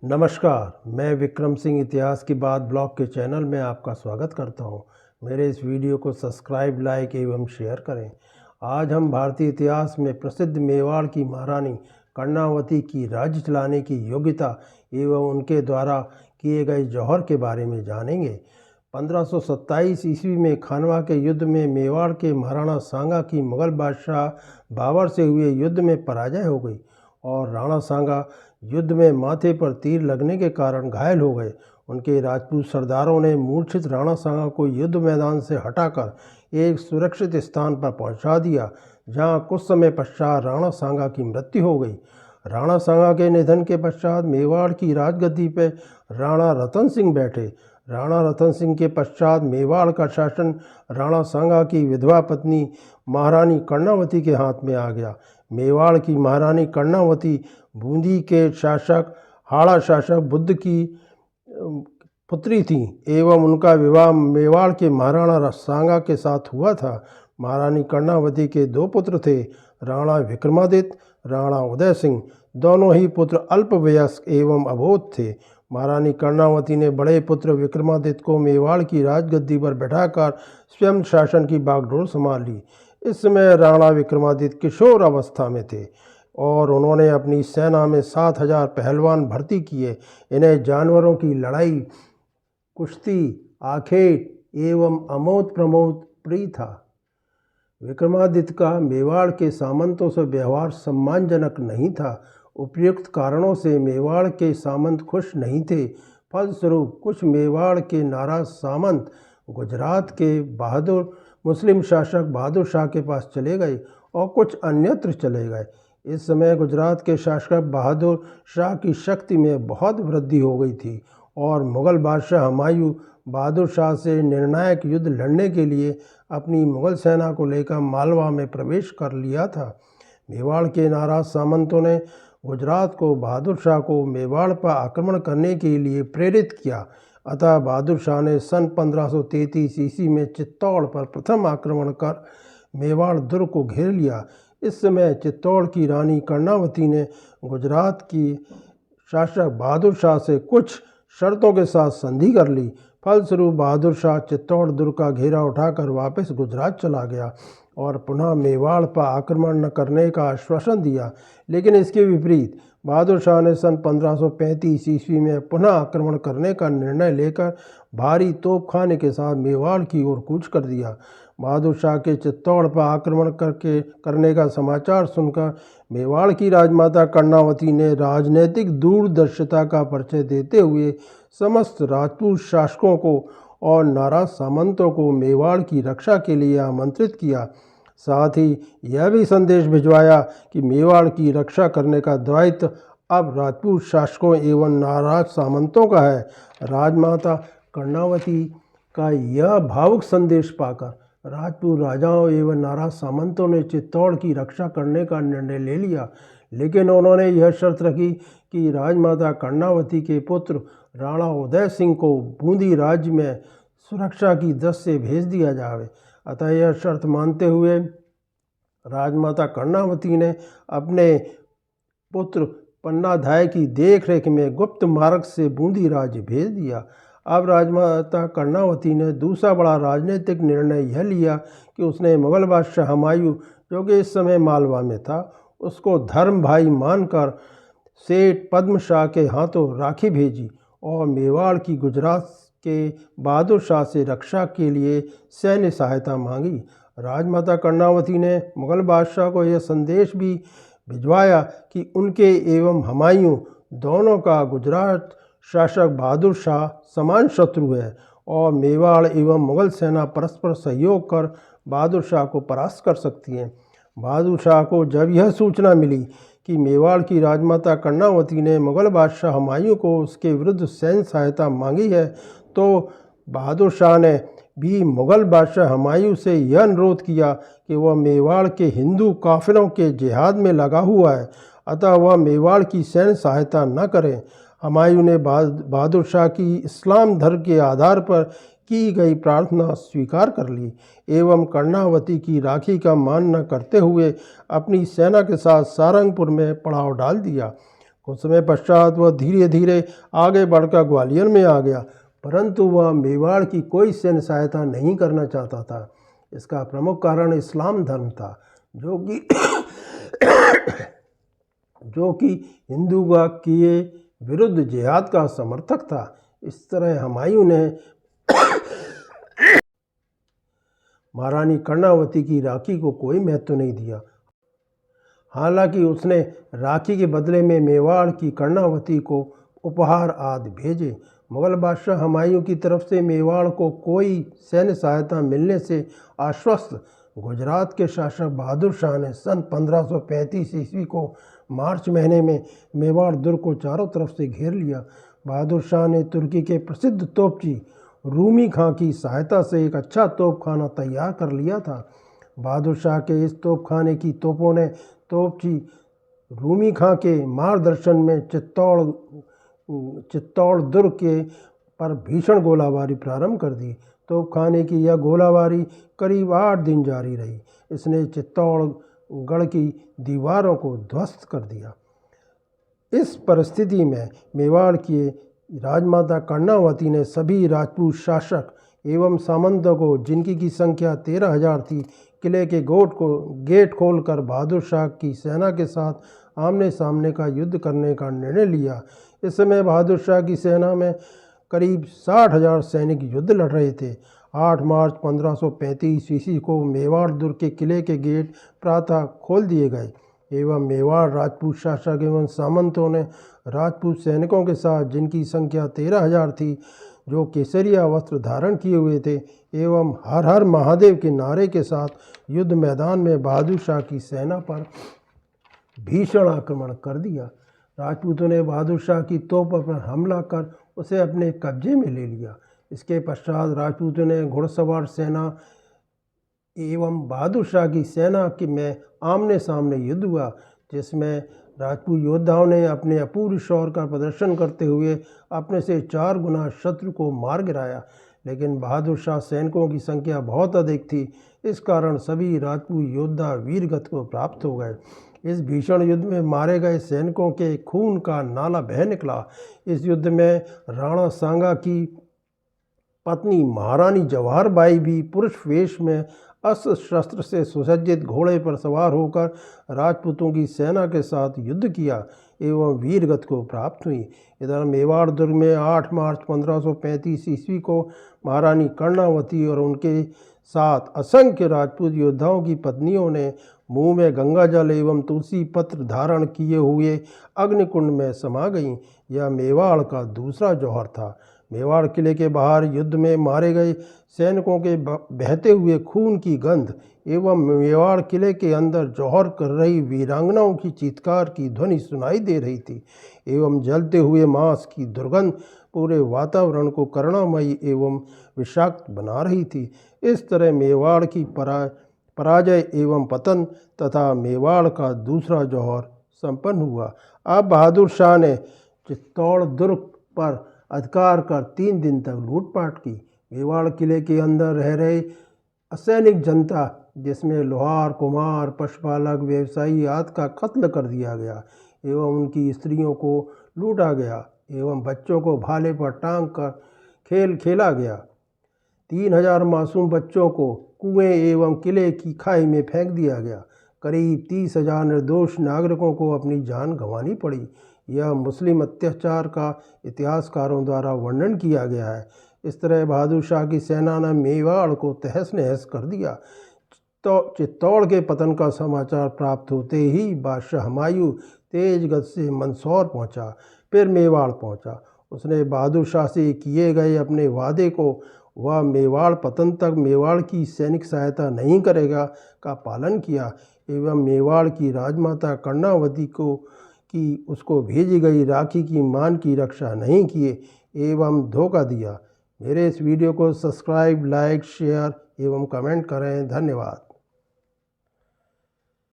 नमस्कार, मैं विक्रम सिंह इतिहास की बात ब्लॉग के चैनल में आपका स्वागत करता हूं। मेरे इस वीडियो को सब्सक्राइब, लाइक एवं शेयर करें। आज हम भारतीय इतिहास में प्रसिद्ध मेवाड़ की महारानी कर्णावती की राज्य चलाने की योग्यता एवं उनके द्वारा किए गए जौहर के बारे में जानेंगे। 1527 ईस्वी में खानवा के युद्ध में मेवाड़ के महाराणा सांगा की मुगल बादशाह बाबर से हुए युद्ध में पराजय हो गई और राणा सांगा युद्ध में माथे पर तीर लगने के कारण घायल हो गए। उनके राजपूत सरदारों ने मूर्छित राणा सांगा को युद्ध मैदान से हटाकर एक सुरक्षित स्थान पर पहुंचा दिया, जहां कुछ समय पश्चात राणा सांगा की मृत्यु हो गई। राणा सांगा के निधन के पश्चात मेवाड़ की राजगद्दी पर राणा रतन सिंह बैठे। राणा रतन सिंह के पश्चात मेवाड़ का शासन राणा सांगा की विधवा पत्नी महारानी कर्णावती के हाथ में आ गया। मेवाड़ की महारानी कर्णावती बूंदी के शासक हाड़ा शासक बुद्ध की पुत्री थी एवं उनका विवाह मेवाड़ के महाराणा सांगा के साथ हुआ था। महारानी कर्णावती के दो पुत्र थे, राणा विक्रमादित्य, राणा उदय सिंह। दोनों ही पुत्र अल्पवयस्क एवं अबोध थे। महारानी कर्णावती ने बड़े पुत्र विक्रमादित्य को मेवाड़ की राजगद्दी पर बैठाकर स्वयं शासन की बागडोर संभाल ली। इस समय राणा विक्रमादित्य किशोर अवस्था में थे और उन्होंने अपनी सेना में 7000 पहलवान भर्ती किए। इन्हें जानवरों की लड़ाई, कुश्ती, आखेट एवं अमोद प्रमोद प्रिय था। विक्रमादित्य का मेवाड़ के सामंतों से व्यवहार सम्मानजनक नहीं था। उपयुक्त कारणों से मेवाड़ के सामंत खुश नहीं थे। फलस्वरूप कुछ मेवाड़ के नाराज सामंत गुजरात के बहादुर मुस्लिम शासक बहादुर शाह के पास चले गए और कुछ अन्यत्र चले गए। इस समय गुजरात के शासक बहादुर शाह की शक्ति में बहुत वृद्धि हो गई थी और मुग़ल बादशाह हुमायूं बहादुर शाह से निर्णायक युद्ध लड़ने के लिए अपनी मुग़ल सेना को लेकर मालवा में प्रवेश कर लिया था। मेवाड़ के नाराज सामंतों ने गुजरात को बहादुर शाह को मेवाड़ पर आक्रमण करने के लिए प्रेरित किया। अतः बहादुर शाह ने सन 1533 ईस्वी में चित्तौड़ पर प्रथम आक्रमण कर मेवाड़ दुर्ग को घेर लिया। इस समय चित्तौड़ की रानी कर्णावती ने गुजरात की शासक बहादुर शाह से कुछ शर्तों के साथ संधि कर ली। फलस्वरूप बहादुर शाह चित्तौड़ दुर्ग का घेरा उठाकर वापस गुजरात चला गया और पुनः मेवाड़ पर आक्रमण न करने का आश्वासन दिया। लेकिन इसके विपरीत बहादुर शाह ने सन 1535 ईस्वी में पुनः आक्रमण करने का निर्णय लेकर भारी तोपखाने के साथ मेवाड़ की ओर कूच कर दिया। बहादुर शाह के चित्तौड़ पर आक्रमण करने का समाचार सुनकर मेवाड़ की राजमाता कर्णावती ने राजनीतिक दूरदर्शिता का परिचय देते हुए समस्त राजपूत शासकों को और नाराज सामंतों को मेवाड़ की रक्षा के लिए आमंत्रित किया। साथ ही यह भी संदेश भिजवाया कि मेवाड़ की रक्षा करने का दायित्व अब राजपूत शासकों एवं नाराज सामंतों का है। राजमाता कर्णावती का यह भावुक संदेश पाकर राजपूत राजाओं एवं नाराज सामंतों ने चित्तौड़ की रक्षा करने का निर्णय ले लिया। लेकिन उन्होंने यह शर्त रखी कि राजमाता कर्णावती के पुत्र राणा उदय सिंह को बूंदी राज्य में सुरक्षा की दृष्टि से भेज दिया जाए। अतः यह शर्त मानते हुए राजमाता कर्णावती ने अपने पुत्र पन्नाधाय की देखरेख में गुप्त मार्ग से बूंदी राज्य भेज दिया। अब राजमाता कर्णावती ने दूसरा बड़ा राजनीतिक निर्णय यह लिया कि उसने मुग़ल बादशाह हुमायूं, जो कि इस समय मालवा में था, उसको धर्म भाई मानकर सेठ पद्म शाह के हाथों राखी भेजी और मेवाड़ की गुजरात के बहादुर शाह से रक्षा के लिए सैन्य सहायता मांगी। राजमाता कर्णावती ने मुग़ल बादशाह को यह संदेश भी भिजवाया कि उनके एवं हुमायूं दोनों का गुजरात शासक बहादुर शाह समान शत्रु है और मेवाड़ एवं मुग़ल सेना परस्पर सहयोग कर बहादुर शाह को परास्त कर सकती हैं। बहादुर शाह को जब यह सूचना मिली कि मेवाड़ की राजमाता कर्णावती ने मुग़ल बादशाह हुमायूं को उसके विरुद्ध सैन्य सहायता मांगी है, तो बहादुर शाह ने भी मुग़ल बादशाह हुमायूं से यह अनुरोध किया कि वह मेवाड़ के हिंदू काफिरों के जिहाद में लगा हुआ है, अतः वह मेवाड़ की सैन्य सहायता न करें। हुमायूं ने बहादुर शाह की इस्लाम धर्म के आधार पर की गई प्रार्थना स्वीकार कर ली एवं कर्णावती की राखी का मान न करते हुए अपनी सेना के साथ सारंगपुर में पड़ाव डाल दिया। कुछ समय पश्चात वह धीरे धीरे आगे बढ़कर ग्वालियर में आ गया, परंतु वह मेवाड़ की कोई सैन्य सहायता नहीं करना चाहता था। इसका प्रमुख कारण इस्लाम धर्म था, जो कि हिंदू के विरुद्ध जिहाद का समर्थक था। इस तरह हुमायूं ने महारानी कर्णावती की राखी को कोई महत्व नहीं दिया। हालांकि उसने राखी के बदले में मेवाड़ की कर्णावती को उपहार आदि भेजे। मुगल बादशाह हुमायूं की तरफ से मेवाड़ को कोई सैन्य सहायता मिलने से आश्वस्त गुजरात के शासक बहादुर शाह ने सन 1535 ईस्वी को मार्च महीने में मेवाड़ दुर्ग को चारों तरफ से घेर लिया। बहादुर शाह ने तुर्की के प्रसिद्ध तोपची रूमी खां की सहायता से एक अच्छा तोपखाना तैयार कर लिया था। बहादुर शाह के इस तोपखाने की तोपों ने तोपची रूमी खां के मार्गदर्शन में चित्तौड़ दुर्ग के पर भीषण गोलाबारी प्रारंभ कर दी। तोपखाने की यह गोलाबारी करीब 8 दिन जारी रही। इसने चित्तौड़गढ़ की दीवारों को ध्वस्त कर दिया। इस परिस्थिति में मेवाड़ की राजमाता कर्णावती ने सभी राजपूत शासक एवं सामंतों को, जिनकी की संख्या 13,000 थी, किले के गेट खोलकर बहादुर शाह की सेना के साथ आमने सामने का युद्ध करने का निर्णय लिया। इस समय बहादुर शाह की सेना में करीब 60,000 सैनिक युद्ध लड़ रहे थे। 8 मार्च 1535 ईस्वी को मेवाड़ दुर्ग के किले के गेट प्रातः खोल दिए गए एवं मेवाड़ राजपूत शासक एवं सामंतों ने राजपूत सैनिकों के साथ, जिनकी संख्या 13,000 थी, जो केसरिया वस्त्र धारण किए हुए थे एवं हर हर महादेव के नारे के साथ युद्ध मैदान में बहादुर शाह की सेना पर भीषण आक्रमण कर दिया। राजपूतों ने बहादुर शाह की तोप पर हमला कर उसे अपने कब्जे में ले लिया। इसके पश्चात राजपूतों ने घुड़सवार सेना एवं बहादुर शाह की सेना में आमने सामने युद्ध हुआ, जिसमें राजपूत योद्धाओं ने अपने अपूर्व शौर्य का प्रदर्शन करते हुए अपने से 4 गुना शत्रु को मार गिराया। लेकिन बहादुर शाह सैनिकों की संख्या बहुत अधिक थी, इस कारण सभी राजपूत योद्धा वीरगति को प्राप्त हो गए। इस भीषण युद्ध में मारे गए सैनिकों के खून का नाला बह निकला। इस युद्ध में राणा सांगा की पत्नी महारानी जवाहर बाई भी पुरुष वेश में अस्त्र शस्त्र से सुसज्जित घोड़े पर सवार होकर राजपूतों की सेना के साथ युद्ध किया एवं वीरगति को प्राप्त हुई। इधर मेवाड़ दुर्ग में 8 मार्च 1535 ईस्वी को महारानी कर्णावती और उनके साथ असंख्य राजपूत योद्धाओं की पत्नियों ने मुंह में गंगा जल एवं तुलसी पत्र धारण किए हुए अग्निकुंड में समा गईं। यह मेवाड़ का दूसरा जौहर था। मेवाड़ किले के बाहर युद्ध में मारे गए सैनिकों के बहते हुए खून की गंध एवं मेवाड़ किले के अंदर जौहर कर रही वीरांगनाओं की चीत्कार की ध्वनि सुनाई दे रही थी एवं जलते हुए मांस की दुर्गंध पूरे वातावरण को करुणामयी एवं विषाक्त बना रही थी। इस तरह मेवाड़ की पराजय एवं पतन तथा मेवाड़ का दूसरा जौहर संपन्न हुआ। अब बहादुर शाह ने चित्तौड़ दुर्ग पर अधिकार कर 3 दिन तक लूटपाट की। मेवाड़ किले के अंदर रह रहे असैनिक जनता, जिसमें लोहार, कुम्हार, पशुपालक, व्यवसायी आदि का कत्ल कर दिया गया एवं उनकी स्त्रियों को लूटा गया एवं बच्चों को भाले पर टांग कर खेल खेला गया। 3,000 मासूम बच्चों को कुएं एवं किले की खाई में फेंक दिया गया। करीब 30,000 निर्दोष नागरिकों को अपनी जान गंवानी पड़ी। यह मुस्लिम अत्याचार का इतिहासकारों द्वारा वर्णन किया गया है। इस तरह बहादुर शाह की सेना ने मेवाड़ को तहस नहस कर दिया। तो चित्तौड़ के पतन का समाचार प्राप्त होते ही बादशाह हुमायूं तेज गति से मंदसौर पहुंचा, फिर मेवाड़ पहुंचा। उसने बहादुर शाह से किए गए अपने वादे को, वह मेवाड़ पतन तक मेवाड़ की सैनिक सहायता नहीं करेगा, का पालन किया एवं मेवाड़ की राजमाता कर्णावती की उसको भेजी गई राखी की मान की रक्षा नहीं किए एवं धोखा दिया। मेरे इस वीडियो को सब्सक्राइब, लाइक, शेयर एवं कमेंट करें। धन्यवाद।